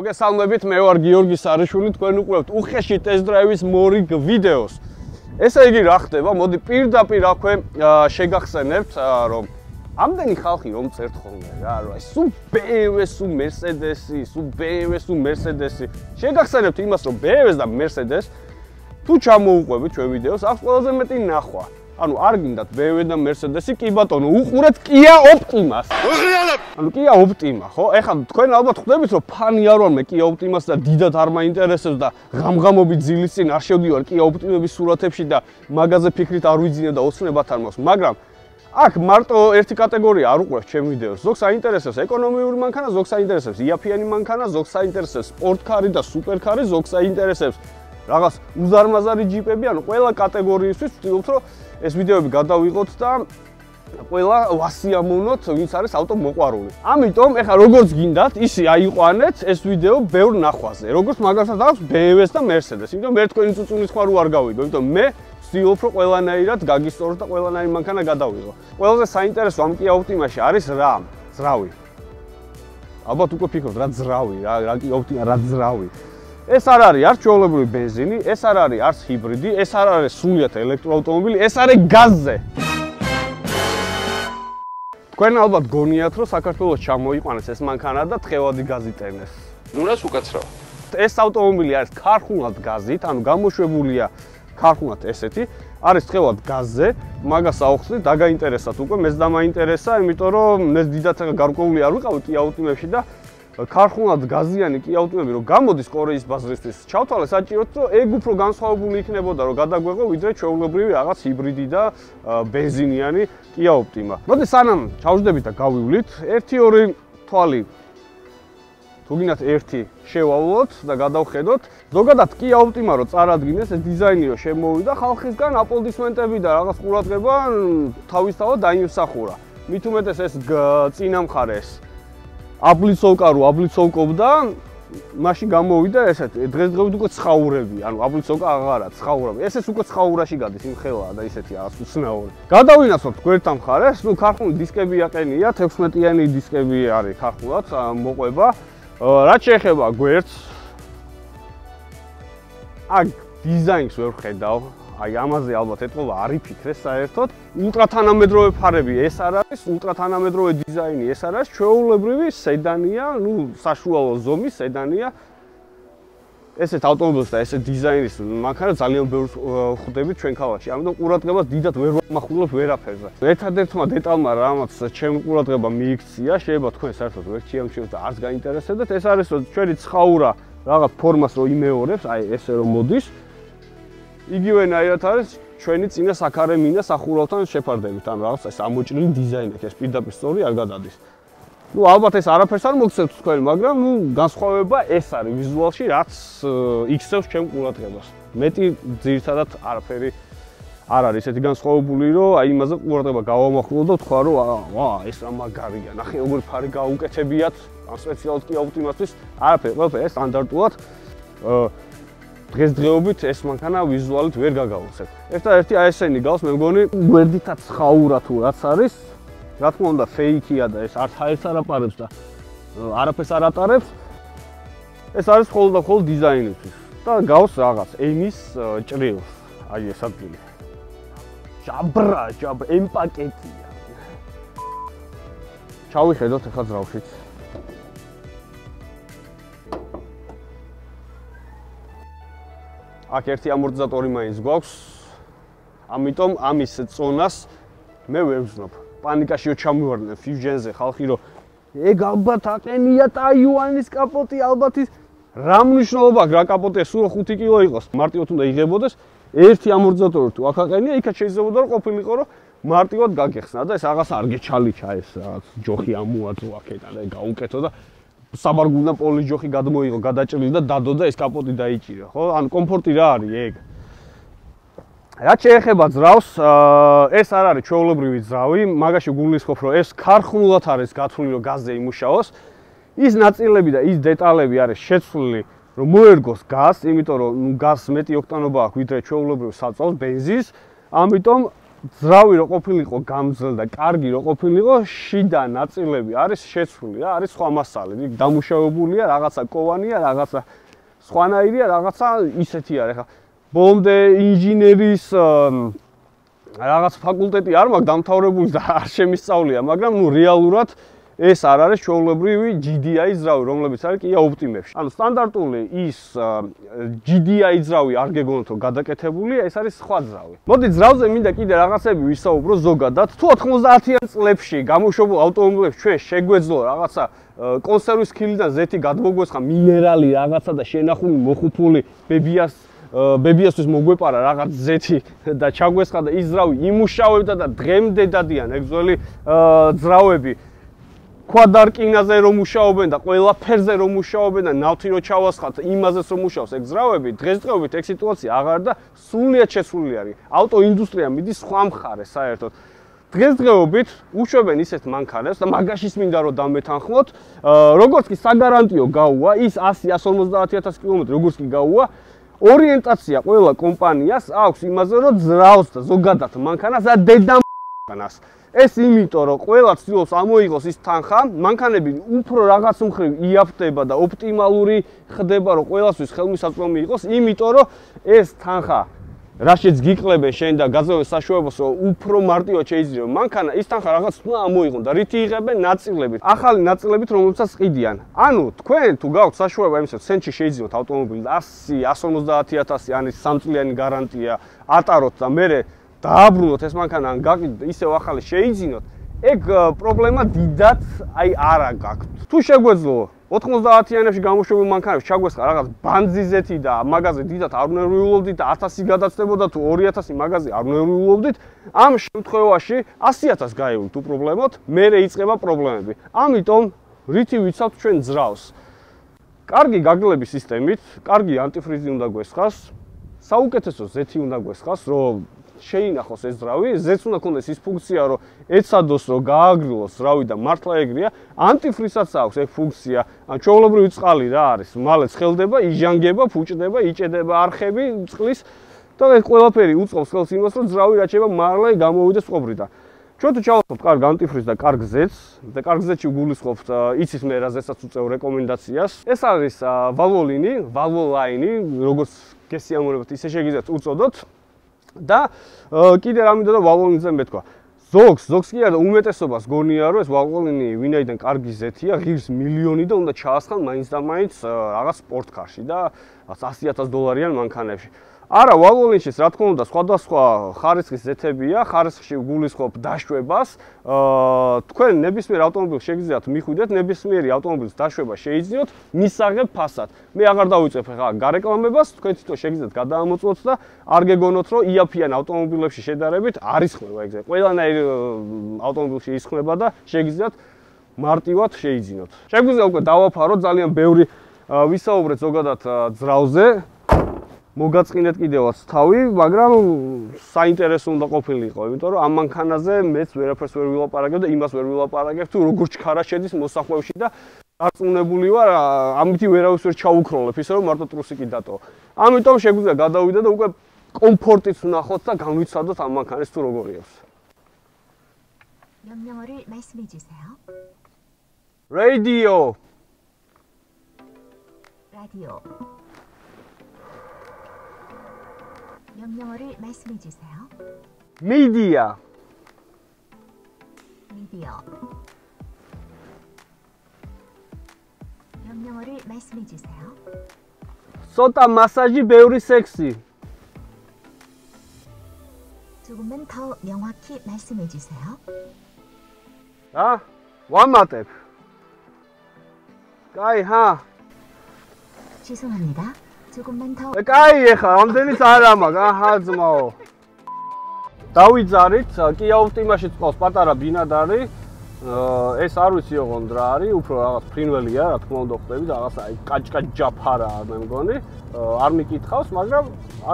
მოგესალმებით, მე ვარ გიორგი Sarishvili, თქვენ უყურებთ უხეში ტესტ-დრაივის მორიგ ვიდეოს. ესე იგი რა ხდება? მოდი პირდაპირ აქვე შეგახსენებთ, რომ ამდენი ხალხი რომ წერთ ხოლმე რა, რომ აი სულ BMW, სულ Mercedes-ი, სულ BMW, სულ Mercedes-ი. შეგახსენებთ იმას, რომ BMW-ს და Mercedes თუ ჩამოუყვებით ჩვენ ვიდეოს, აქვს ყველაზე მეტი ნახვა. ანუ არ გინდათ BMW და Mercedes-ი, კი ბატონო, უყურეთ Kia Optima-ს. ანუ Kia Optima, ხო? ეხლა თქვენ ალბათ ხვდებით, რომ ფანი არ ვარ მე Kia Optima-ს და დიდად არ მაინტერესებს და ღამღამობით ძილის წინ არ შევდივარ Kia Optima-ების სურათებში და მაგაზე ფიქრით არ ვიძინე და ოცნებად არ მაქვს, მაგრამ აქ მარტო ერთი კატეგორია არ უყურებს ჩემ ვიდეოს. ზოგს აინტერესებს ეკონომიური მანქანა, ზოგს აინტერესებს იაფიანი მანქანა, ზოგს აინტერესებს სპორტკარი და სუპერკარი, ზოგს აინტერესებს რაღაც უზარმაზარი ჯიპები, ანუ ყველა კატეგორიისთვის ვცდილობთ, რომ ეს ვიდეოები გადავიღოთ და ყველა ვასიამოვნოთ, ვინც არის ავტომოყვარული. ამიტომ ეხლა როგორც გინდათ, ისი აიყვანეთ ეს ვიდეო ბევრ ნახვაზე. როგორც მაგალითად აქვს BMW-ს და Mercedes-ს. იმიტომ მე თქვენი წუწუნის ხმარ არ გავიგო, იმიტომ მე ვცდილობ, რომ ყველანაირად გაგისწოროთ და ყველანაირი მანქანა გადავიღო. ყველაზე საინტერესო ამ Kia Optima-ში არის რა? ძრავი. ალბათ უკვე ფიქრობთ რა ძრავი, რა Kia Optima, რა ძრავი. ეს არ არის არც ჩვეულებრივი ბენზინი, ეს არ არის არც ჰიბრიდი, ეს არ არის სრულიად ელექტროავტომობილი, ეს არის გაზზე. თქვენ ალბათ გონიათ, რომ საქართველოს ჩამოიყვანეს ეს მანქანა და თხევადი გაზი ტენეს. ნურას უკაცრავ. ეს ავტომობილი არის ქარხნულად გაზით, ანუ გამოშვებულია ქარხნულად ესეთი, არის თხევად გაზზე, მაგას აუხსნით, დაგაინტერესათ უკვე, მეც დამაინტერესა, იმიტომ რომ მეც დიდად გარკვეული არ ვიყავი Kia Optima-ში და ქარხნულად გაზიანი Kia Optima-ები რომ გამოდის კორეის ბაზრისთვის, ჩავთვალე საჭიროდ, რომ ეგ უფრო განსხვავებული იქნებოდა, რომ გადაგვეღო ვიდრე ჩვეულებრივი რაღაც ჰიბრიდი და ბენზინიანი Kia Optima. მოდი სანამ ჩავждებით და გავივლით, 1-2 თვალი თუ გინდათ ერთი შევავლოთ და გადავხედოთ. ზოგადად Kia Optima რო წარადგინეს, ეს დიზაინი რო შემოვიდა, ხალხისგან აპლოდისმენტები და რაღაც ყურადღება თავისთავად დაიმსახურა. მით უმეტეს ეს წინა მხარეს აბლიცოვკა რო აბლიცოვკობდა, მაშინ გამოვიდა ესეთ დღესდღეობით უკვე ცხაურები, ანუ აბლიცოვკა აღარა, ცხაურები. ესეც უკვე ცხაურაში გადის, იმ ხელაა და ისეთი რაღაც უცნაური. გადავინაცვლებთ გვერდთან მხარეს, ნუ ქარხნული დისკები აყენია, 16-იანი დისკები არის ქარხნულად მოყვება. რაც შეეხება გვერდს, აქ დიზაინს ვერ ვხედავ, აი ამაზე ალბათ ეტყობა არ იფიქრეს საერთოდ. ულტრათანამედროვე ფარები ეს არ არის, ულტრათანამედროვე დიზაინი ეს არ არის, ჩვეულებრივი სედანია, ნუ საშუალო ზომის სედანია. ესეთ ავტომობილს და ესეთ დიზაინის მანქანა ძალიან ბევრს ხვდებით ჩვენ ქალაქში. ამიტომ ყურადღებას დიდად ვერ ვამახვილებ ვერაფერზე. ერთადერთმა დეტალმა რამაც ჩემ ყურადღება მიიქცია, შეიძლება თქვენ საერთოდ ვერ შეამჩნევთ და არც გაინტერესებდეთ, ეს არის რომ ჩვენი ცხაურა რაღაც ფორმას რო იმეორებს, აი ესე რომ მოდის. იგივენაირად არის ჩვენი წინა საქარე მინა სახურავთან შეფარდებით, ანუ რაღაც ეს ამოჭრილი დიზაინი აქვს, ეს პირდაპირ სწორი არ გადადის. ნუ ალბათ ეს არაფერს არ მოგცემთ თქვენ, მაგრამ ნუ განსხვავება ეს არის ვიზუალში, რაც იქცევს ჩემ ყურადღებას. მეტი ძირითადად არაფერი არ არის ესეთი განსხვავებული, რომ აი იმაზე ყურადღება გავამახვილო და თქვა, რომ ვა, ეს რა მაგარია, ნახე როგორი ფარი გაუკეთებიათ, ამ სპეციალურად Kia Optima-თვის, არაფერი, ყველაფერი სტანდარტულად დღესდღეობით ეს მანქანა ვიზუალით ვერ გაგაუხსეთ. ერთადერთი აი ესენი გავს, მე მგონი, გვერდითაც ცხაურა თუ რაც არის, რა თქმა უნდა ფეიქია და ეს არც აერს არ აპარებს და არაფერს არ ატარებს. ეს არის ხოლმე და ხოლმე დიზაინისთვის და გავს რაღაც ემის ჭრილს, აი ეს ადგილი. ჯაბრა, ემ პაკეტია. ჩავიხედოთ ახლა ძრავშიც. აქ ერთი ამორტიზატორი მაინც გვაქვს, ამიტომ ამის წონას მე ვერ ვზნობ. პანიკაშიო ჩამივარდნენ Fusion-ზე ხალხი, რომ ეგ ალბათ აყენია ტაივანის კაპოტი, ალბათ ის რა მნიშვნელობა აქვს, რა კაპოტია, სულ 5 კილო იყოს. მარტივად უნდა იღებოდეს, ერთი ამორტიზატორი თუ აქ აყენია, იქაც შეიძლება რომ ყოფილიყო, რომ მარტივად გაგეხსნა და ეს რაღაც არ გეჩალიჩა ეს რაღაც ჯოხი ამოაწვა აქედან და გაუკეთო და საბარგულიდან პოლიჯოხი გადმოიღო, გადაჭრილი და დადო და ეს კაპოტი დაიჭირა, ხო? ანუ კომფორტი რა არის ეგ? რაც შეეხება ძრავს, ეს არ არის ჩვეულებრივი ძრავი, მაგაში გულისხმობ, რომ ეს ქარხნულად არის გათვლილი, რომ გაზზე იმუშაოს. ის ნაწილები და ის დეტალები არის შეცვლილი, რომ მოერგოს გაზს, იმიტომ რომ გაზს მეტი ოქტანობა აქვს ვიდრე ჩვეულებრივ საწვავს, ბენზინს. ამიტომ ძრავი რო ყოფილიყო გამძლე და კარგი რო ყოფილიყო, შიდა ნაწილები არის შეცვლილი რა, არის სხვა მასალი. იქ დამუშავებულია, რაღაცა კოვანია, რაღაცა სხვანაირია, რაღაცა ისეთი არის. ხა ბოლომდე ინჟინერის რაღაც ფაკულტეტი არ მაქვს დამთავრებული და არ შემისწავლია, მაგრამ ნუ რეალურად ეს არ არის ჩვეულებრივი GDI ძრავი, რომლებიც არის კი Optimებში. ანუ სტანდარტული ის GDI ძრავი არ გეგონოთ რომ გადაკეთებულია, ეს არის სხვა ძრავი. მოდი ძრავზე მინდა კიდე რაღაცები ვისაუბრო ზოგადად. თუ 90-იან წლებში გამოშვებულ ავტომობილებს ჩვენ შეგვეძლო რაღაცა კონსერვის ხილიდან ზეთი გადმოგვესხა, მინერალი რაღაცა და შენახული მოხუფული ბებიასთვის მოგვეპარა რაღაც ზეთი და ჩაგვესხა და ის ძრავი იმუშავებდა და დღემდე დადიან ეგ ძველი ძრავები. ქვადარკინაზე რომ მუშაობენ და ყველაფერზე რომ მუშაობენ და ნავთი რო ჩავასხათ, იმაზეც რომ მუშაობს ეგ ძრავები, დღესდღეობით ეგ სიტუაცია აღარ და სრულიად შეცვლილი არის. ავტოინდუსტრია მიდის სხვა მხარეს საერთოდ. დღესდღეობით უშვებენ ისეთ მანქანებს და მაგაშიც მინდა რომ დამეთანხმოთ, როგორც კი საგარანტიო გაუვა, ის 100-150.000 კილომეტრი როგორც კი გაუვა, ორიენტაცია ყველა კომპანიას აქვს იმაზე, რომ ძრავს და ზოგადად მანქანას და დედამანქანას. ეს იმიტომ რომ ყველა ცდილობს ამოიღოს ის თანხა, მანქანები უფრო რაღაც მხრივ იაფტება და ოპტიმალური ხდება, რომ ყველასთვის ხელმისაწვდომი იყოს, იმიტომ რომ ეს თანხა რაშიც გიკლებენ შენ და გაზრდების საშუალებას, რომ უფრო მარტივად შეიძლება მანქანა, ის თანხა რაღაც უნდა ამოიღონ და რითი იღებენ ნაწილებით, ახალი ნაწილებით, რომლებსაც ყიდიან. ანუ თქვენ თუ გაქვთ საშუალება იმისა, სენჩი შეიძინოთ ავტომობილი 100-150.000 ანის 3 წლიანი გარანტია ატაროთ და მერე დააბრუნოთ ეს მანქანა ან გაყიდოთ ისევ ახალი შეიძინოთ, ეგ პრობლემა დიდად არა გაქვთ. თუ შეგვეძლო 90-იანებში გამოშვებულ მანქანებს ჩაგვესხა რაღაც ბანძიზეთი და მაგაზე დიდად არ უნდა ვიულობდით და 1000 გადაცდებოდა თუ 2000 მაგაზე არ უნდა ვიულობდით, ამ შემთხვევაში 100.000 გაივლით უპრობლემოდ, მერე იწყება პრობლემები. ამიტომ რითი ვიცავთ ჩვენ ძრავს? კარგი გაგლების სისტემით, კარგი ანტიფრიზი უნდა გვესხას, საუკეთესო ზეთი უნდა გვესხას, რომ შეინახოს ეს ძრავი, ზეც უნდა ქონდეს ის ფუნქცია, რომ ეცადოს, რომ გააგრილოს ძრავი და მართლა ეგრეა. ანტიფრიზსაც აქვს ეგ ფუნქცია. ჩვეულებრივი წყალი რა არის? მალე ცხელდება, იჟანგება, ფუჭდება, იჭედება არხები წყლის და ეს ყველაფერი უწყობს ხელს იმას, რომ ძრავი რაჭება მალე გამოვიდეს წყობრიდან. ჩვენ თუ ჩავახსოვთ კარგ ანტიფრიზს და კარგ ზეთს და კარგ ზეთში გულისხმობთ იცის მე რაზესაც უწევ რეკომენდაციას. ეს არის Valvoline, როგორც გესიამოვნებთ, ისე შეგიძლიათ უწოდოთ. და კიდე რა მინდა და Valvoline-ზე მეთქვა. ზოგს კი არა, უმეტესობას გონია რომ ეს Valvoline ვინაიდან კარგი ზეთია, ღირს მილიონი და უნდა ჩაასხან მაინც და მაინც რაღაც სპორტკარში და $100,000 მანქანებში. არა, Valvoline-შიც რა თქმა უნდა სხვადასხვა ხარისხის ზეთებია, ხარისხში გულისხმობ დაშვებას. თქვენ ნებისმიერ ავტომობილს შეგიძლიათ მიხვიდეთ, ნებისმიერი ავტომობილის დაშვება შეიძინოთ მისაღებ ფასად. მე აღარ დავიწყებ ხა გარეკლამებას, თქვენ თვითონ შეგიძლიათ გადაამოწმოთ და არ გეგონოთ, რომ იაფიან ავტომობილებში შედარებით არის ხმება ეგზე. ყველანაირ ავტომობილში ისხმება და შეგიძლიათ მარტივად შეიძინოთ. შეგვიძლია უკვე დავაფაროთ, ძალიან ბევრი ვისაუბრეთ ზოგადად ძრავზე. მოგაწყინეთ კიდევაც თავი, მაგრამ საინტერესო უნდა ყოფილიყო, იმიტომ რომ ამ მანქანაზე მეც ვერაფერს ვერ ვილაპარაკებ და იმას ვერ ვილაპარაკებ, თუ როგორ ჩქარა შედის მოსახვევში და დარწმუნებული ვარ, ამითი ვერავის ვერ ჩაუქროლებ, ისე რომ მარტო ტრუსიკი დატო. ამიტომ შეგვიძლია გადავიდე და უკვე კომფორტიც ვნახოთ და განვიცადოთ ამ მანქანის თუ როგორი აქვს. 명령어를 말씀해 주세요. 라디오. 명령어를 말씀해 주세요. 미디어. 명령어를 말씀해 주세요. 소타 마사지 배우리 섹시. 조금만 더 명확히 말씀해 주세요. 완마텝. 까이하. 죄송합니다. 조금만 더. 까이에ха, ამდენიც არა მაგ, ძმაო. დავიძარით, Kia Optima-ში წყავს პატარა ბინადარი. ეს არ ვიცი ოღონდ რა არის, უფრო რაღაც ფრინველია, რა თქმა უნდა ხტები და რაღაც აი კაჭკაჭ ჯაფარაა მე მგონი. არ მიკითხავს, მაგრამ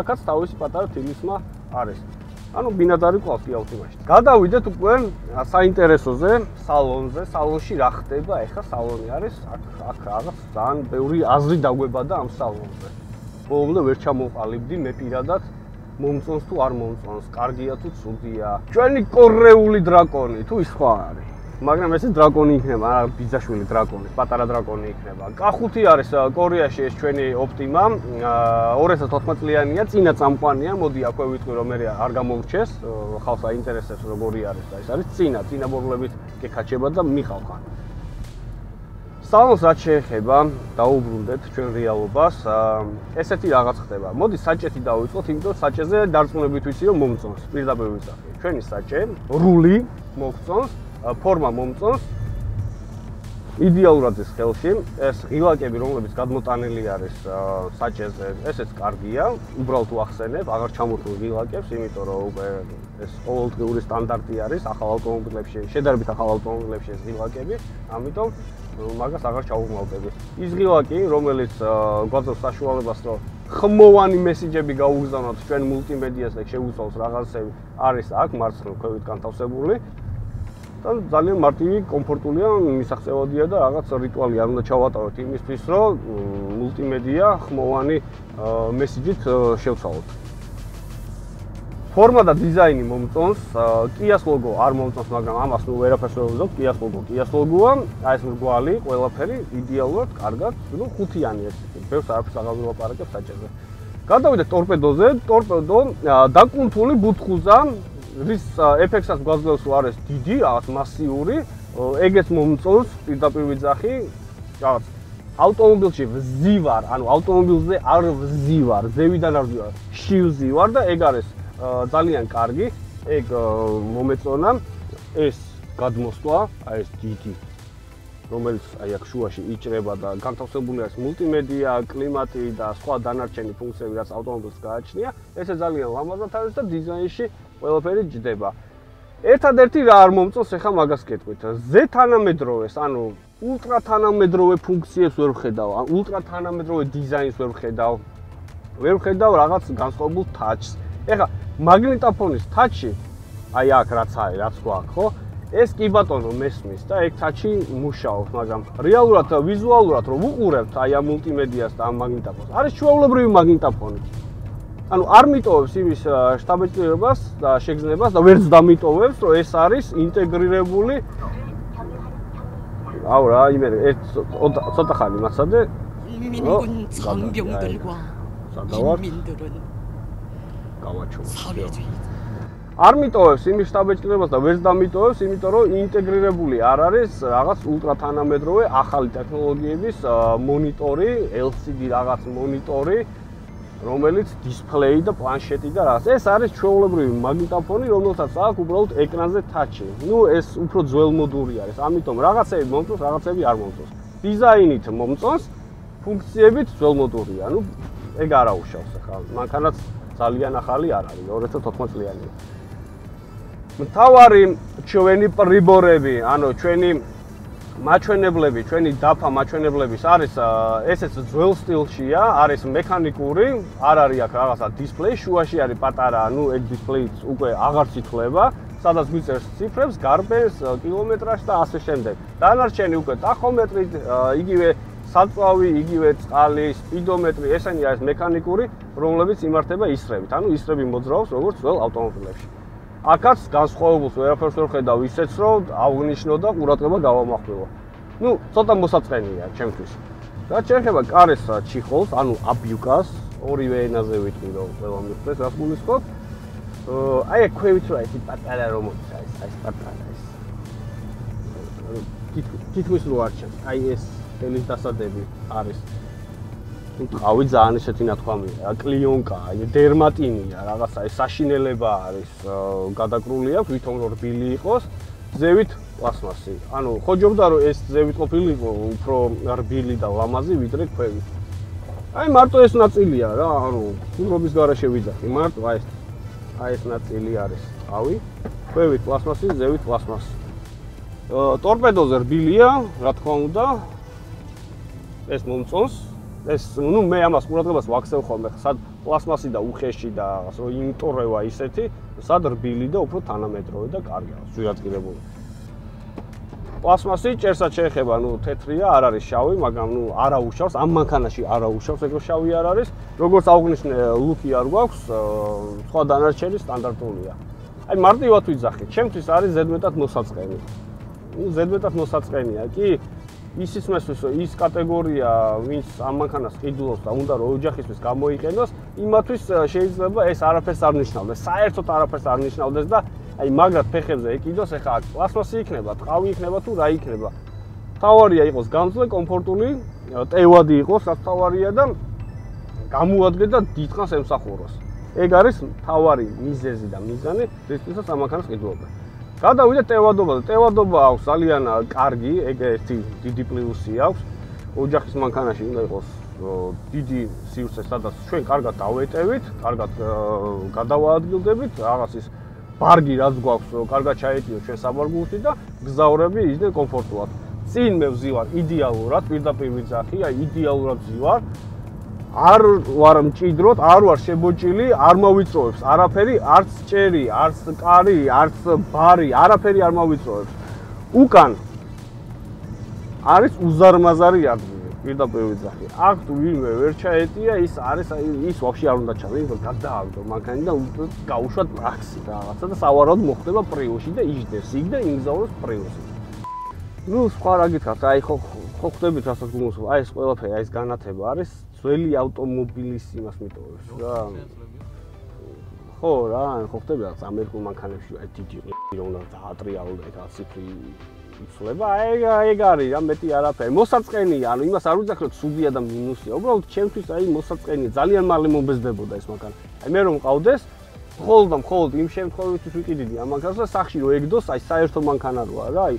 აქაც თავისი პატარა თილისმა არის. ანუ ბინადარი ყავს Kia Optima-ში. გადავიდეთ უკვე საინტერესოზე, სალონზე. სალონში რა ხდება? ეხლა სალონი არის, აქ რაღაც ძალიან ბევრი აზრი დაგვებადა ამ სალონზე. ბოლომდე ვერ ჩამოვყალიბდი მე პირადად მომწონს თუ არ მომწონს, კარგია თუ ცუდია. ჩვენი კორეული დრაკონი თუ ის სხვა არის. მაგრამ ეს დრაკონი იქნება, არა ბიძაშვილი დრაკონი, პატარა დრაკონი იქნება. კახუთი არის კორეაში ეს ჩვენი Optima, 2014 წლიანია, წინა წამყვანია, მოდი აქვე ვიტყვი რომ მე არ გამომრჩეს, ხალხს აინტერესებს როგორი არის და ეს არის წინა ბორბლებით გეკაჩება და მიყავხან. სალონს რაც შეეხება, დაუბრუნდეთ ჩვენ რეალობას, ესეთი რაღაც ხდება. მოდი საჭეთი დავიწყოთ, იმიტომ რომ საჭეზე დარწმუნებით ვიცი რომ მომწონს, პირდაპირ ვისახი. ჩვენი საჭე, რული მოგწონს, ფორმა მომწონს. იდეალურად ის ქსელში, ეს ღილაკები, რომლებიც გადმოტანილი არის საჭეზე, ესეც კარგია, უბრალოდ ვახსენებ, აღარ ჩამოთვლი ღილაკებს, იმიტომ რომ უკვე ეს ყოველდღიური სტანდარტი არის ახალ ავტომობილებში, შედარებით ახალ ავტომობილებში ეს ღილაკები, ამიტომ მაგას აღარ ჩავუმალდები. ის ღილაკი, რომელიც გვაძლევს საშუალებას, რომ ხმოვანი მესიჯები გაუგზავნოთ ჩვენ მულტიმედიას და შეგვიწვევს რაღაცები, არის აქ მარცხნივ ქვევით განთავსებული. და ძალიან მარტივი, კომფორტულია, მისაღწევადია და რაღაც რიტუალი არ უნდა ჩავატაროთ იმისთვის, რომ მულტიმედია ხმოვანი მესიჯით შევცვალოთ. ფორმა და დიზაინი მომწონს, კიას ლოგო არ მომწონს, მაგრამ ამას ნუ ვერაფერს ვერ ვუძებ, კიას ლოგოა, აი ეს მრგვალი, ყველაფერი იდეალურად, კარგად, ნუ ხუთიანი ეს, ბევრს არაფერს აღარ ვილაპარაკებ საჭეზე. გადავიდეთ ტორპედოზე, ტორპედო დაკუნთული ბუთხუზა, რის ეფექტსაც გვაძლევს რომ არის დიდი, რაღაც მასიური, ეგეც მომწონს, პირდაპირ ვიძახი, რაღაც ავტომობილში ვზივარ, ანუ ავტომობილზე არ ვზივარ, ზევიდან არ ვზივარ, შივზივარ და ეგ არის ძალიან კარგი, ეგ მომეწონა, ეს გადმოსვლა, აი ეს დიდი, რომელიც აი აქ შუაში იჭრება და განთავსებული არის მულტიმედია, კლიმატი და სხვა დანარჩენი ფუნქციები, რაც ავტომობილს გააჩნია, ესე ძალიან ლამაზად არის და დიზაინში ყველაფერი ჯდება. ერთადერთი რა არ მომწონს, ეხა მაგას გეტყვით. ზე თანამედროვეს, ანუ ულტრა თანამედროვე ფუნქციებს ვერ ვხედავ, ულტრა თანამედროვე დიზაინს ვერ ვხედავ. ვერ ვხედავ რაღაც განსხვავებულ touch-ს. ეხა მაგნიტოფონის touch-ი, აი აქ რაც არის, რაც გვაქვს, ხო? ეს კი ბატონო მესმის და ეგ touch-ი მუშაობს, მაგრამ რეალურად ვიზუალურად რომ ვუყურებთ აი ამ მულტიმედიას და ამ მაგნიტოფონს, არის ჩვეულებრივი მაგნიტოფონი. ანუ არ მიტოვებს იმის შტაბეჭდილებას და შეგრძნებას და ვერც დამიტოვებს, რომ ეს არის ინტეგრირებული. აუ რა, იმე ერთ ცოტა ხანი მასადე. 인민군 장병들과 인민들은 사회주의. არ მიტოვებს იმის შტაბეჭდილებას და ვერც დამიტოვებს, იმიტომ რომ ინტეგრირებული არ არის რაღაც ულტრა თანამედროვე ახალი ტექნოლოგიების მონიტორი, LCD რაღაც მონიტორი, რომელიც დისპლეი და პლანშეტი და რაღაც. ეს არის ჩვეულებრივი მაგნიტოფონი, რომელსაც აქვს უბრალოდ ეკრანზე touch-ი. ნუ ეს უფრო ძველმოდური არის, ამიტომ რაღაცები მომწონს, რაღაცები არ მომწონს. დიზაინით მომწონს, ფუნქციებით ძველმოდურია. ნუ ეგ არ აუშავს ახლა. მანქანაც ძალიან ახალი არ არის, 2014 წლიანია. მთავარი ჩვენი პრიბორები, ანუ ჩვენი მაჩვენებლები, ჩვენი დაფა მაჩვენებლების არის ესეც ძველ სტილშია, არის მექანიკური, არ არის აქ რაღაცა დისპლეი, შუაში არის პატარა, ნუ ეგ დისპლეიც უკვე აღარ ცითლება, სადაც გვიწერს ციფრებს, გარბენს, კილომეტრაჟს და ასე შემდეგ. დანარჩენი უკვე ტახომეტრი, იგივე საწვავი, იგივე წყალი, სპიდომეტრი, ესენი არის მექანიკური, რომლებიც იმართება ისრებით, ანუ ისრები მოძრაობს როგორც ძველ ავტომობილებში. აქაც განსხვავებულს ვერაფერს ვერ ხედავ ისეც, რომ აღნიშნო და ყურადღება გავამახვილო. ნუ, ცოტა მოსაწყენია ჩემთვის. რაც შეეხება კარეს ჩიხოლს, ანუ აბიუკას, ორივე ენაზე ვიტყვი, რომ ყველა მიხვდეს, რას გულისხმობ. აი აქ ქვევით რა ეს პატარა რომელიც არის, აი ეს პატარა ეს. თითქმის რო არ ჩანს, აი ეს თელის დასადები არის. ტყავი ძალიან ესეთი ნათქვამია, კლიონკაა, დერმატინია, რაღაცა ეს საშინელება არის, გადაკრული აქვს, ვითომ რომ რბილი იყოს, ზევით პლასმასი. ანუ ხოჯობდა რომ ეს ზევით ყოფილიყო უფრო რბილი და ლამაზი ვიდრე ქვევით. აი მარტო ეს ნაწილია რა, ანუ ხუმრობის გარეშე ვიძახი, მარტო აი ეს ნაწილი არის ტყავი, ქვევით პლასმასი, ზევით პლასმასი. ტორპედოზე რბილია, რა თქმა უნდა, ეს მომწონს. ეს ნუ მე ამას ყურადღებას ვაქცევ ხოლმე, სად პლასმასი და უხეში და რაღაც რომ იმტორევა ისეთი, სად რბილი და უფრო თანამედროვე და კარგია, ზვირადღირებული. პლასმასი ჭერსაც შეეხება, თეთრია, არ არის შავი, მაგრამ არა უშავს, ამ მანქანაში არა უშავს, ეგრე შავი არ არის. როგორც აღვნიშნე, ლუკი არ გვაქვს, სხვა დანარჩენი სტანდარტულია. აი მარტივად ვიძახით, ჩემთვის არის ზედმეტად მოსაწყენი. ზედმეტად მოსაწყენია, კი ისიც მესვისო ის კატეგორია, ვინც ამ მანქანას ყიდულობს და უნდა რომ ოჯახისთვის გამოიყენოს, იმათვის შეიძლება ეს არაფერს არ ნიშნავდეს, საერთოდ არაფერს არ ნიშნავდეს და აი მაგრად ფეხებზე ეკიდოს, ეხლა აქ პლასმასი იქნება, ტყავი იქნება თუ რა იქნება. თავარია იყოს გამძლე, კომფორტული, ტევადი იყოს, რაც თავარია და გამოადგეს და დიდხანს ემსახუროს. ეგ არის თავარი მიზეზი და მიზანი, რისთვისაც ამ მანქანას ყიდულობენ. გადავიდეთ ტევადობაზე. ტევადობა აქვს ძალიან კარგი, ეგ ერთი დიდი პლუსი აქვს. ოჯახის მანქანაში უნდა იყოს დიდი სივრცე, სადაც ჩვენ კარგად დავეტევით, კარგად გადავაადგილდებით, რაღაც ის ბარგი რაც გვაქვს, კარგად ჩაეტიოთ ჩვენ საბარგულში და გზავრები ისე კომფორტულად. წინ მე ვზივარ იდეალურად, პირდაპირ ვიძახი, აი იდეალურად ვზივარ. არ ვარ მჭიდროდ, არ ვარ შებოჭილი, არ მოვიწოვებს არაფერი, არც ჭერი, არც კარი, არც ბარი, არაფერი არ მოვიწოვებს. უკან არის უზარმაზარი ადგილი, პირდაპირ ვიძახი. აქ თუ ვინმე ვერ ჩაეტია, ის არის ის ვაფშე არ უნდა ჩავიდე, იმიტომ გადააგდო მანქანა და გაუშვათ პრაქსი რაღაცა და სავარაუდოდ მოხდება პრიუსში და იჯდეს იქ და იმგზავროს პრიუსში. სხვა რა გითხრათ, აი ხო ხვდებით რასაც გულისხმობ, აი ეს ყველაფერი, აი ეს განათება არის ძველი ავტომობილის იმას მიტოვებს რა. ხო რა, ხო ხვდები რაღაც ამერიკულ მანქანებში აი დიდი რომ უნდა დაატრიალო და ეგ ციფრი იცვლება, ეგ არის რა მეტი არაფერი. მოსაწყენია, ანუ იმას არ ვიძახი რომ ცუდია და მინუსია. უბრალოდ ჩემთვის აი მოსაწყენია, ძალიან მალე მომბეზდებოდა ეს მანქანა. აი მე რომ მყავდეს, მხოლოდ იმ შემთხვევაში ვიყიდიდი ამ მანქანას და სახში რომ ეგდოს, აი საერთო მანქანა როა რა, აი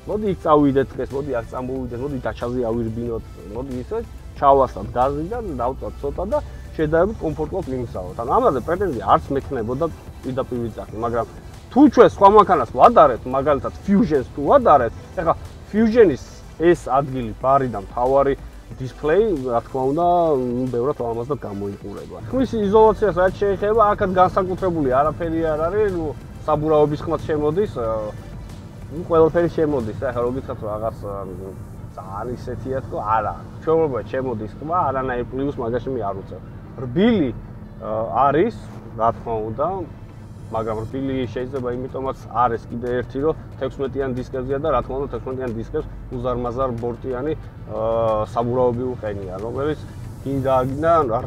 მოდი იქ წავიდეთ დღეს, მოდი აქ წამოვიდეთ, მოდი დაჩაზე ავირბინოთ, მოდი ისე ჩავასწრათ გაზიდან, დავწვათ ცოტა და შედარებით კომფორტულად ვიმგზავროთ. ანუ ამაზე პრეტენზია არც მექნებოდა პირდაპირ ვიძახი, მაგრამ თუ ჩვენ სხვა მანქანას ვადარებთ, მაგალითად Fusion-ს თუ ვადარებთ, ეხლა Fusion-ის ეს ადგილი, ბარი და მთავარი დისპლეი, რა თქმა უნდა, ბევრად ამასთან გამოიყურება. ხმის იზოლაციას რაც შეეხება, აქაც განსაკუთრებული არაფერი არ არის, საბურავების ხმაც შემოდის, ყველაფერი შემოდის, ეხლა რო გითხრათ რაღაც ძალიან ისეთია თქო, არა. ჩვეულებრივად შემოდის ხმა, არანაირ პლუს მაგაში მე არ უწევ. რბილი არის, რა თქმა უნდა, მაგრამ რბილი შეიძლება იმიტომაც არის კიდე ერთი, რომ 16-იან დისკებზეა და რა თქმა უნდა 16-იან დისკებს უზარმაზარ ბორტიანი საბურავები უყენია, რომელიც გინდა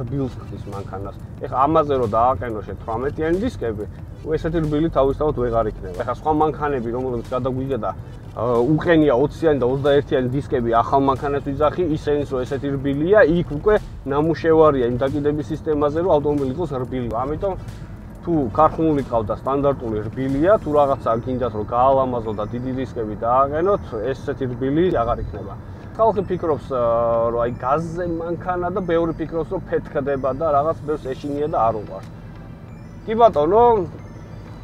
რბილს ხდის მანქანას. ეხლა ამაზე რომ დააყენო შე 18-იანი დისკები, ესეთი რბილი თავისთავად ვეღარ იქნება. ეხლა სხვა მანქანები, რომლებიც გადაგვიგდა და უყენია 20-იანი და 21-იანი დისკები ახალ მანქანას ვიძახი, ისენიც რომ ესეთი რბილია, იქ უკვე ნამუშევარია იმ დაკიდების სისტემაზე, რომ ავტომობილი იყოს რბილი. ამიტომ თუ ქარხნული ყავდა სტანდარტული რბილია, თუ რაღაცა გინდათ რომ გაალამაზო და დიდი დისკები დააყენოთ, ესეთი რბილი აღარ იქნება. ხალხი ფიქრობს რომ აი გაზზე მანქანა და ბევრი ფიქრობს რომ ფეთქდება და რაღაც ბევრს ეშინია და არ უყვარს. კი ბატონო,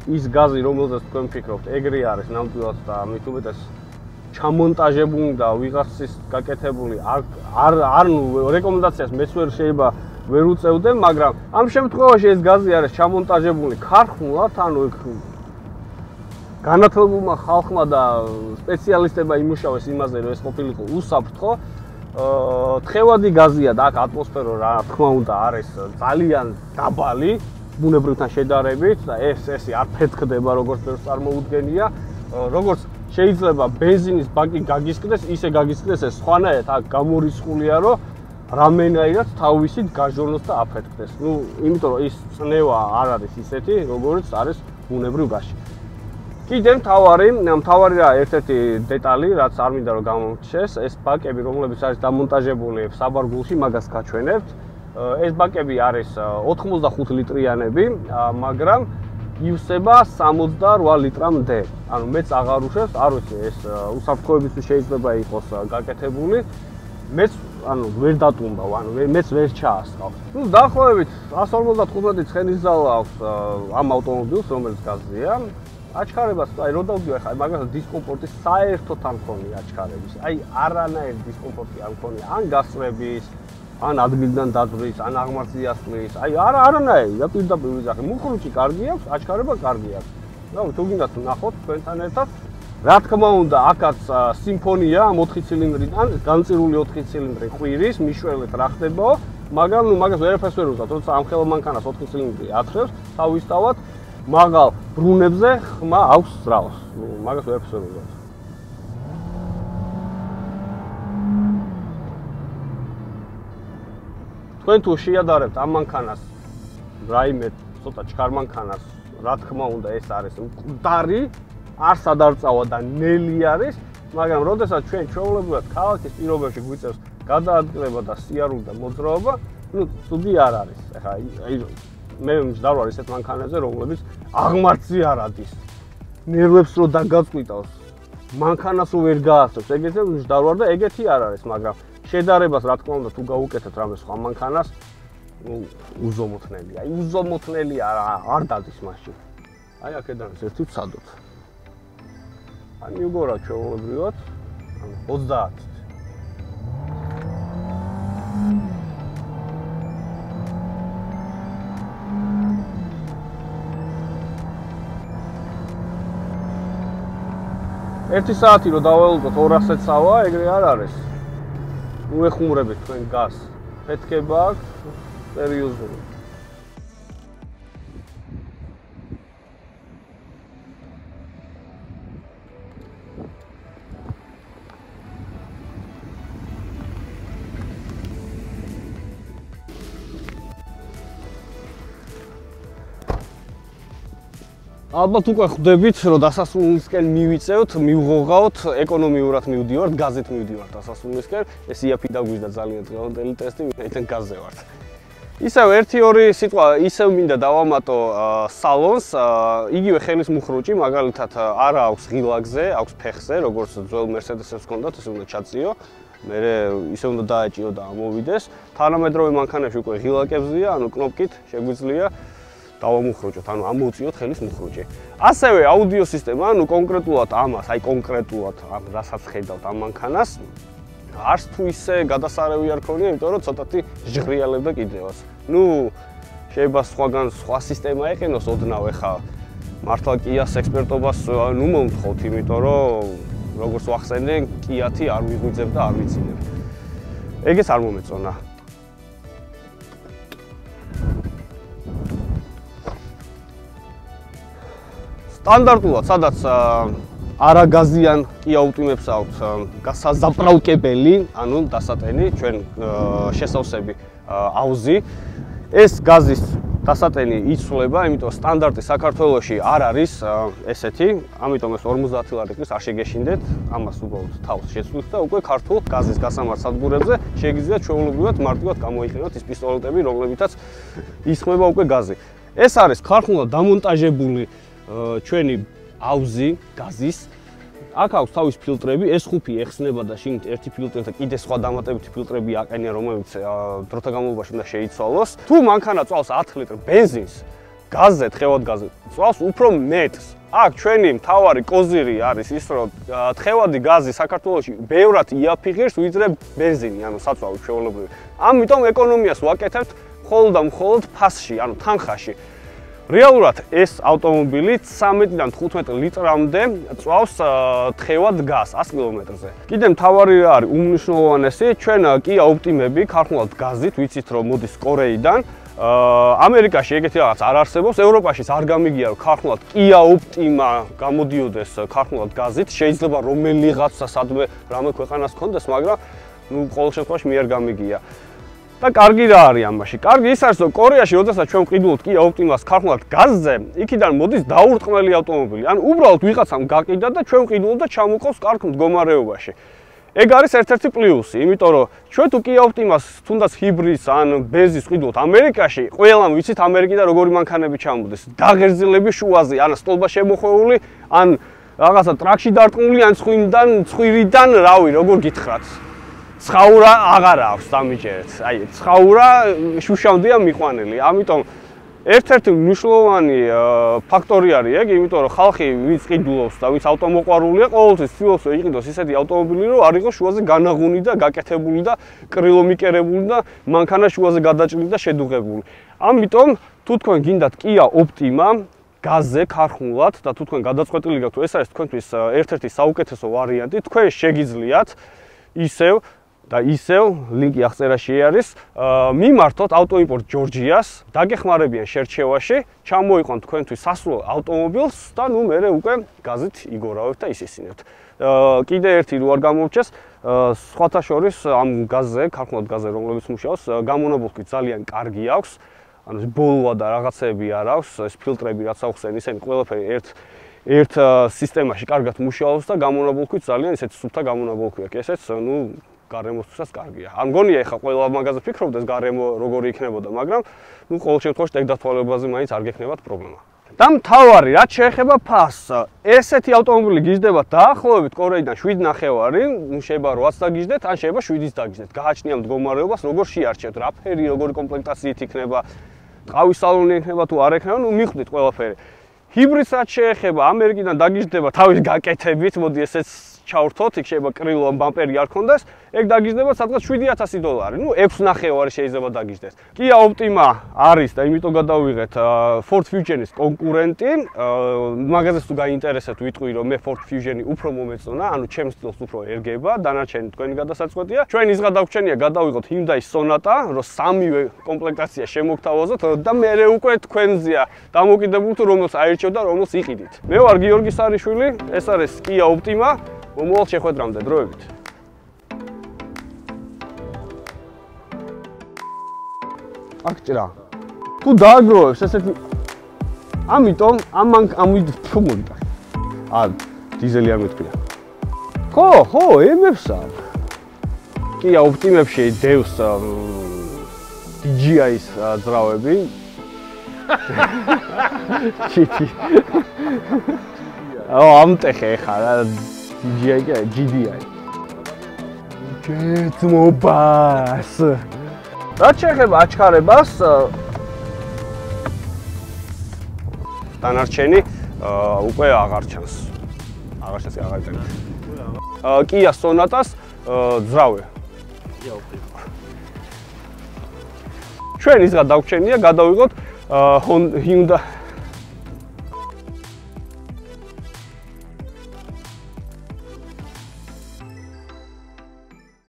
ის გაზი რომელზეც თქვენ ფიქრობთ, ეგრე არის ნამდვილად და მით უმეტეს ჩამონტაჟებული და ვიღაცის გაკეთებული არ რეკომენდაციას მეც ვერ შეიძლება ვერ უწევდე, მაგრამ ამ შემთხვევაში ეს გაზი არის ჩამონტაჟებული ქარხნულად, ანუ განათლებულმა ხალხმა და სპეციალისტებმა იმუშავეს იმაზე, რომ ეს ყოფილიყო უსაფრთხო. თხევადი გაზია და აქ ატმოსფერო რა თქმა უნდა არის ძალიან დაბალი ბუნებრივთან შედარებით და ესე არ ფეთქდება როგორც ბევრს წარმოუდგენია. როგორც შეიძლება ბენზინის ბაკი გაგისკდეს, ისე გაგისკდეს ეს სხვანაირად აქ გამორიცხულია, რომ რამენაირად თავისით გაჟონოს და აფეთქდეს. იმიტომ რომ ის წნევა არ არის ისეთი, როგორც არის ბუნებრივ გაზში. კიდე მთავარი რა ერთ-ერთი დეტალი, რაც არ მინდა რომ გამომრჩეს, ეს ბაკები, რომლებიც არის დამონტაჟებული საბარგულში, მაგას გაჩვენებთ. ეს ბაკები არის 85 ლიტრიანები, მაგრამ ივსება 68 ლიტრამდე. ანუ მეც აღარ უშვებს, არ ვიცი, ეს უსაფრთხოებისთვის შეიძლება იყოს გაკეთებული. მეც ვერ დატუმბავ, მეც ვერ ჩაასხავ. დაახლოებით 155 ცხენისძალა აქვს ამ ავტომობილს, რომელიც გაზზეა. აჩქარებას, აი რო დავდივარ ხა, მაგალითად დისკომფორტი საერთოდ არ მქონია აჩქარების. აი არანაირი დისკომფორტი არ მქონია, ან გასწრების, ან ადგილიდან დაძვრის, ან აღმართიასწრის. აი არანაირი, რა პირდაპირ ვიზახი. მუხრუჭი კარგი აქვს, აჩქარება კარგი აქვს. რა თუ გინდათ ნახოთ თქვენთან ერთად. რა თქმა უნდა, აქაც სიმფონია 4 ცილინდრიდან, განწირული 4 ცილინდრი ყვირის, მიშველეთ რა ხდებაო, მაგრამ მაგას ვერაფერს ვერ უზავთ, როცა ამ ხელო მანქანას 4 ცილინდრი ათხრევს, თავისთავად მაღალ ბრუნებზე ხმა აქვს ზრავს. მაგას ვერაფერს ვერ უზავთ. თქვენ თუ შეადარებთ ამ მანქანას რაიმე ცოტა ჩქარ მანქანას, რა თქმა უნდა ეს არის მკვდარი, არ სადარწავა და ნელი არის, მაგრამ როდესაც ჩვენ ჩვეულებრივად ქალაქის პირობებში გვიწევს გადაადგილება და სიარული და მოძრაობა, ცუდი არ არის. ეხლა მე მჯდარ ისეთ მანქანებზე, რომლებიც აღმართზე არ ადის. ნერვებს რო დაგაწყვიტავს, მანქანას რო ვერ გაასწრებს, ეგეთი მჯდარ და ეგეთი არ არის, მაგრამ შედარებას რა თქმა უნდა თუ გაუკეთებთ რამე სხვა მანქანას, უზომოთნელია. უზომოთნელი არ დადის მაშინ. აი აქედან ერთი ვცადოთ. აი მიგორა ჩვეულებრივად 30-ით. ერთი საათი რო დაველოდოთ 200-ზე წავა, ეგრე არ არის. უეხუმრებით თქვენ გას. ფეთქება აქვს სერიოზული. ალბათ უკვე ხვდებით, რომ დასასრულისკენ მივიწევთ, მივღოღავთ, ეკონომიურად მივდივართ, გაზეთ მივდივართ დასასრულისკენ. ეს იაფი დაგვიზდა ძალიან დღევანდელი ტესტი, ვინაიდან გაზზე ვართ. ისევ 1-2 სიტყვა ისევ მინდა დავამატო სალონს, იგივე ხელის მუხრუჭი, მაგალითად არა აქვს ღილაკზე, აქვს ფეხზე, როგორც ძველ Mercedes-ებს ჰქონდათ, ესე უნდა ჩაწიო. მე ისე უნდა დააჭიო და ამოვიდეს. თანამედროვე მანქანებში უკვე ღილაკებზია, ანუ კნოპკით შეგვიძლია დავამუხრუჭოთ, ანუ ამოუწიოთ ხელის მუხრუჭი. ასევე აუდიო სისტემა, ანუ კონკრეტულად ამას, აი კონკრეტულად ამ რასაც ხედავთ ამ მანქანას, არც თუ ისე გადასარევი არ ქონია, იმიტომ რომ ცოტათი ჟღრიალებდა კიდევაც. შეიძლება სხვაგან სხვა სისტემა ეყენოს ოდნავ, ეხა მართლა კიას ექსპერტობას მომთხოვთ, იმიტომ რომ როგორც ვახსენე, კიათი არ ვიღვიძებ და არ ვიცინებ. ეგეც არ მომეწონა. სტანდარტულად, სადაც არაგაზიან კია ოპტიმებს აქვს გასაზაპრალკებელი, ანუ დასატენი, ჩვენ შესავსები აუზი. ეს გაზის დასატენი იცვლება, იმიტომ სტანდარტი საქართველოში არ არის ესეთი, ამიტომ ეს 50 ლარისთვის არ შეგეშინდეთ, ამას უბრალოდ თავს შეცვლით და უკვე ქართულ გაზის გასამართ სადგურებზე შეგიძლიათ ჩვეულებრივად მარტივად გამოიყენოთ ის პისტოლეტები, რომლებითაც ისხმება უკვე გაზი. ეს არის ქართულად დამონტაჟებული ჩვენი აუზი გაზის. აქ აქვს თავის ფილტრები, ეს ხუთი ეხსნება და შიგნით ერთი ფილტრი და კიდე სხვა დამატებითი ფილტრები აყენია, რომელიც დროთა განმავლობაში უნდა შეიცვალოს. თუ მანქანა წვალს 10 ლიტრი ბენზინს, გაზზე, თხევად გაზზე, წვალს უფრო მეტს. აქ ჩვენი მთავარი კოზირი არის ის, რომ თხევადი გაზი საქართველოში ბევრად იაფიღირს, ვიდრე ბენზინი, ანუ საწვავი ჩვეულებრივი. ამიტომ ეკონომიას ვაკეთებთ მხოლოდ და მხოლოდ ფასში, ანუ თანხაში. რეალურად ეს ავტომობილი 13-დან 15 ლიტრამდე წვავს თხევად გაზს 100 კილომეტრზე. კიდე მთავარი რა არის უმნიშვნელოვანესი, ჩვენ კია ოპტიმები ქართულად გაზით ვიცით რომ მოდის კორეიდან. ამერიკაში ეგეთი რაღაც არ არსებობს, ევროპაშიც არ გამიგია რომ ქართულად კია ოპტიმა გამოდიოდეს ქართულად გაზით. შეიძლება რომელიღაცა სადმე რამე ქვეყანას ჰქონდეს, მაგრამ ყოველ შემთხვევაში მე არ გამიგია. და კარგი რა არის ამაში? კარგი ის არის, რომ კორეაში, როდესაც ჩვენ ვყიდულობთ კია ოპტიმას ქართულად გაზზე, იქიდან მოდის დაურტყმელი ავტომობილი. ანუ უბრალოდ ვიღაცამ გაკიდა და ჩვენ ვყიდულობთ და ჩამოყავს კარგ მდგომარეობაში. ეგ არის ერთ-ერთი პლუსი, იმიტომ რომ ჩვენ თუ კია ოპტიმას თუნდაც ჰიბრიდს ან ბენზინს ვყიდულობთ ამერიკაში, ყველამ ვიცით ამერიკიდან როგორი მანქანები ჩამოდის. დაღერძილები შუაზე, ან სტოლბა შემოხვეული, ან რაღაცა ტრაქში დარტყმული, ან ცხვირიდან, რავი, როგორ გითხრათ. ცხაურა აღარ აქვს დამიჯერეთ. აი, ცხაურა შუშამდეა მიყვანილი. ამიტომ ერთ-ერთი მნიშვნელოვანი ფაქტორი არის ეგ, იმიტომ რომ ხალხი ვინც ყიდულობს და ვინც ავტომოყვარულია, ყოველთვის ცდილობს რომ იყიდოს ისეთი ავტომობილი, რომ არ იყოს შუაზე განაღუნი და გაკეთებული და კრილომიკერებული და მანქანა შუაზე გადაჭრილი და შედუღებული. ამიტომ თუ თქვენ გინდათ კია ოპტიმა გაზზე ქარხნულად და თუ თქვენ გადაწყვეტილი გაქვთ, ეს არის თქვენთვის ერთ-ერთი საუკეთესო ვარიანტი, თქვენ შეგიძლიათ ისევ და ისევ ლინკი აღწერაში არის, მიმართოთ ავტოიმპორტ ჯორჯიას, დაგეხმარებიან შერჩევაში, ჩამოიყვანთ თქვენთვის სასურველ ავტომობილს და ნუ მერე უკვე გაზით იგორავებთ და ისისინებთ. კიდე ერთი რო არ გამოვჩეს, სხვათა შორის ამ გაზზე, ქარხნულად გაზზე, რომლებიც მუშაობს, გამონაბოლქვი ძალიან კარგი აქვს. ანუ ბოლოა და რაღაცები არ აქვს, ეს ფილტრები რაც ახსენ, ისინი ყველაფერი ერთ სისტემაში კარგად მუშაობს და გამონაბოლქვით ძალიან ისეთ სუფთა გამონაბოლქვი აქვს. ესეც ნუ გარემოსთვისაც კარგია. არ მგონია ეხა ყველა მაგაზე ფიქრობდეს გარემო როგორი იქნებოდა, მაგრამ ნუ ყოველ შემთხვევაში ტექდათვალებაზე მაინც არ გექნებათ პრობლემა. და მთავარი, რაც შეეხება ფასს, ესეთი ავტომობილი გიждდებათ დაახლოებით კორეიდან 7.5, ნუ შეიძლება 8-ს დაგიждდეთ, ან შეიძლება 7-ის დაგიждდეთ. გააჩნია მდგომარეობას, როგორ შეარჩევთ, რა ფერი, როგორი კომპლექტაციით იქნება, ყავის სალონი იქნება თუ არ იქნება, ნუ მიხვდით ყველაფერი. ჰიბრიდს რაც შეეხება, ამერიკიდან დაგიждდება თავის გაკეთებით, მოდი ესეც ჩავრთოთ, იქ შეიძლება კრილო ან ბამპერი არ ქონდეს, ეგ დაგიждდება სადღაც $7,000. ნუ 6.5 შეიძლება დაგიждდეს. Kia Optima არის და იმიტომ გადავიღეთ Ford Fusion-ის კონკურენტი. მაგაზეც თუ გაინტერესებთ, ვიტყვი რომ მე Ford Fusion-ი უფრო მომეწონა, ანუ ჩემს სტილს უფრო ერგება, დანარჩენი თქვენი გადასაწყვეტია. ჩვენ ის გადაგვჩენია გადავიღოთ Hyundai Sonata, რომ სამივე კომპლექტაცია შემოგთავაზოთ და მერე უკვე თქვენზეა დამოკიდებული თუ რომელს აირჩევთ და რომელს იყიდით. მე ვარ გიორგი სარიშვილი, ეს არის Kia Optima. მომავალ შეხვედრამდე დროებით. აკჭრა. თუ დააგროვებს ესეთი ამიტომ ამით ფუმონტა. დიზელი არ მეთქია. ხო, ემებსა. Kia Optimებში დევს DJI-ის ძრავები. ჩიტი. ამტეხე ხარ GDI. ჯეწმობას. რაც შეეხება აჩქარებას, დანარჩენი უკვე აღარ ჩანს. აღარ იტანით. Kia Sonata-ს ძრავე. ჩვენ ის გადავჩენია, გადავიღოთ Hyundai